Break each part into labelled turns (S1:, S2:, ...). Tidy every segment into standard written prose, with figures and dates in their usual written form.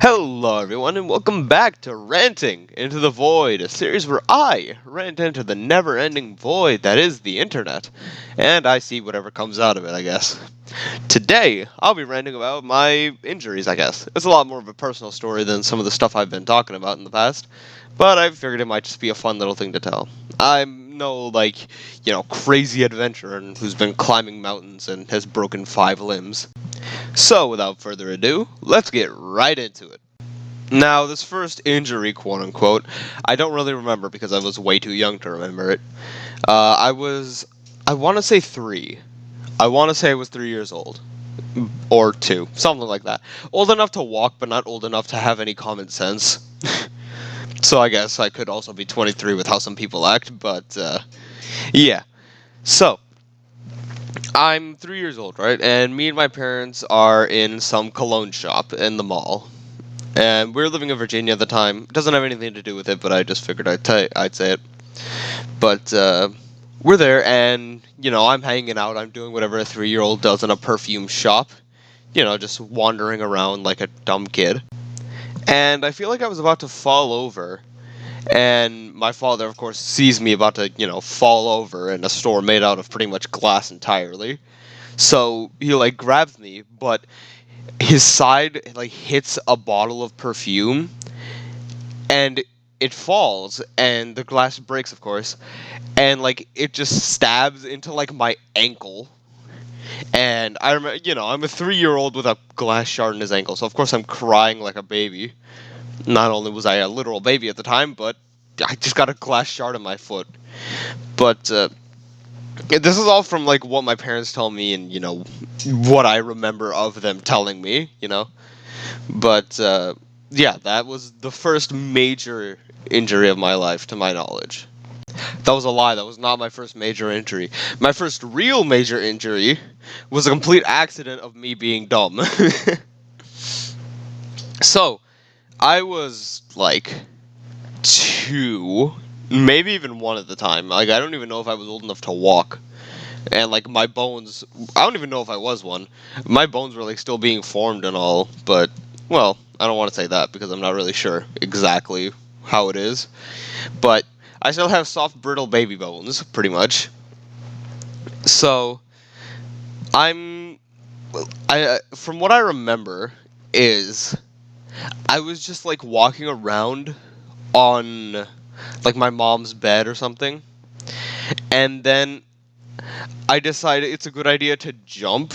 S1: Hello, everyone, and welcome back to Ranting Into the Void, a series where I rant into the never ending void that is the internet, and I see whatever comes out of it, I guess. Today, I'll be ranting about my injuries, I guess. It's a lot more of a personal story than some of the stuff I've been talking about in the past, but I figured it might just be a fun little thing to tell. I'm no, crazy adventurer who's been climbing mountains and has broken 5 limbs. So, without further ado, let's get right into it. Now, this first injury, quote unquote, I don't really remember because I was way too young to remember it. I want to say 3. I want to say I was 3 years old. Or 2, something like that. Old enough to walk, but not old enough to have any common sense. So I guess I could also be 23 with how some people act, but, yeah. So, I'm 3 years old, right? And me and my parents are in some cologne shop in the mall. And we were living in Virginia at the time. It doesn't have anything to do with it, but I just figured I'd say it. But we're there, and I'm hanging out. I'm doing whatever a 3-year-old does in a perfume shop. Just wandering around like a dumb kid. And I feel like I was about to fall over, and my father, of course, sees me about to fall over in a store made out of pretty much glass entirely. So he like grabs me, but his side like hits a bottle of perfume and it falls and the glass breaks, of course, and like it just stabs into like my ankle. And I remember, I'm a 3-year-old with a glass shard in his ankle, so of course I'm crying like a baby. Not only was I a literal baby at the time, but I just got a glass shard in my foot. But this is all from like what my parents tell me and what I remember of them telling me. But yeah, that was the first major injury of my life, to my knowledge. That was a lie. That was not my first major injury. My first real major injury was a complete accident of me being dumb. So, I was like 2, maybe even 1 at the time. Like, I don't even know if I was old enough to walk. And like my bones, I don't even know if I was 1. My bones were like still being formed and all, but well, I don't want to say that because I'm not really sure exactly how it is. But I still have soft, brittle baby bones, pretty much. So I'm, from what I remember, is I was just like walking around on like my mom's bed or something, and then I decided it's a good idea to jump,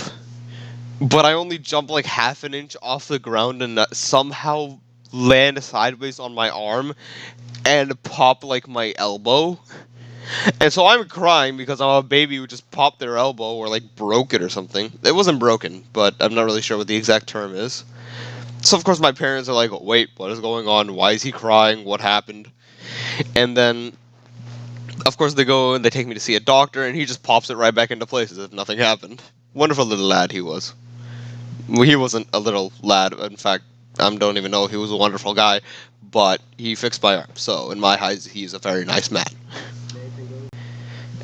S1: but I only jump like half an inch off the ground and somehow land sideways on my arm and pop like my elbow. And so I'm crying because I'm a baby who just popped their elbow or like broke it or something. It wasn't broken, but I'm not really sure what the exact term is. So of course my parents are like, "Wait, what is going on? Why is he crying? What happened?" And then of course they go and they take me to see a doctor, and he just pops it right back into place as if nothing happened. Wonderful little lad he was. Well, he wasn't a little lad. In fact, I don't even know if he was a wonderful guy, but he fixed my arm. So in my eyes, he's a very nice man.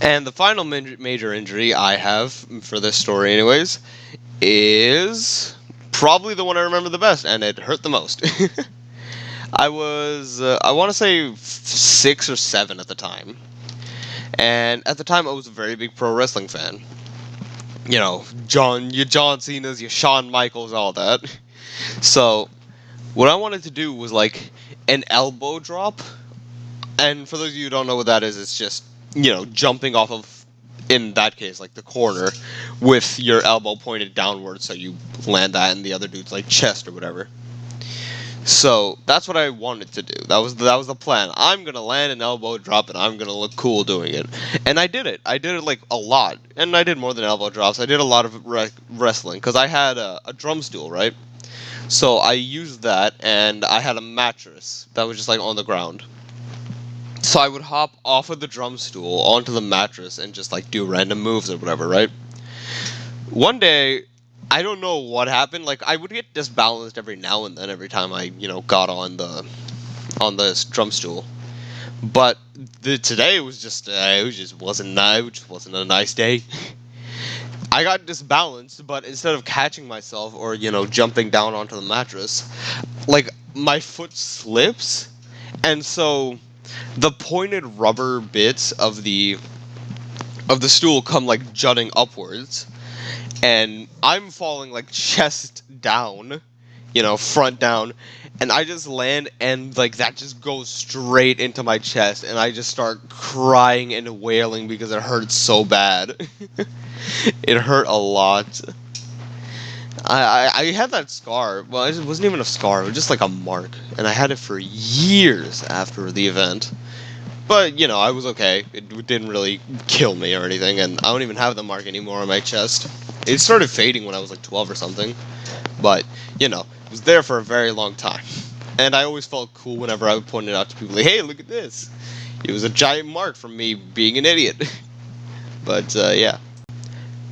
S1: And the final major injury I have for this story, anyways, is probably the one I remember the best, and it hurt the most. I want to say 6 or 7 at the time. And at the time, I was a very big pro wrestling fan. Your John Cena's, your Shawn Michaels, all that. So, what I wanted to do was like an elbow drop. And for those of you who don't know what that is, it's just, jumping off of, in that case, like the corner with your elbow pointed downwards so you land that in the other dude's like chest or whatever. So that's what I wanted to do. That was the plan. I'm gonna land an elbow drop and I'm gonna look cool doing it. And I did it. I did it like a lot. And I did more than elbow drops. I did a lot of wrestling because I had a drum stool, right? So I used that, and I had a mattress that was just like on the ground. So I would hop off of the drum stool onto the mattress and just like do random moves or whatever, right? One day, I don't know what happened. Like I would get disbalanced every now and then every time I, got on this drum stool. But today was just it just wasn't nice. It just wasn't a nice day. I got disbalanced, but instead of catching myself or, jumping down onto the mattress, like, my foot slips, and so the pointed rubber bits of the stool come, like, jutting upwards, and I'm falling, like, chest down, front down, and I just land, and, like, that just goes straight into my chest, and I just start crying and wailing because it hurts so bad. It hurt a lot. I had that scar. Well, it wasn't even a scar. It was just like a mark, and I had it for years after the event. But I was okay. It didn't really kill me or anything, and I don't even have the mark anymore on my chest. It started fading when I was like 12 or something, but it was there for a very long time. And I always felt cool whenever I would point it out to people, like, "Hey, look at this! It was a giant mark from me being an idiot." But yeah.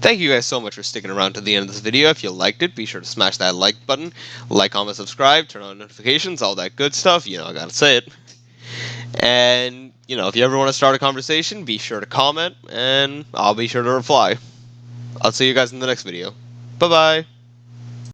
S1: Thank you guys so much for sticking around to the end of this video. If you liked it, be sure to smash that like button, like, comment, subscribe, turn on notifications, all that good stuff. I gotta say it. And, if you ever want to start a conversation, be sure to comment, and I'll be sure to reply. I'll see you guys in the next video. Bye-bye.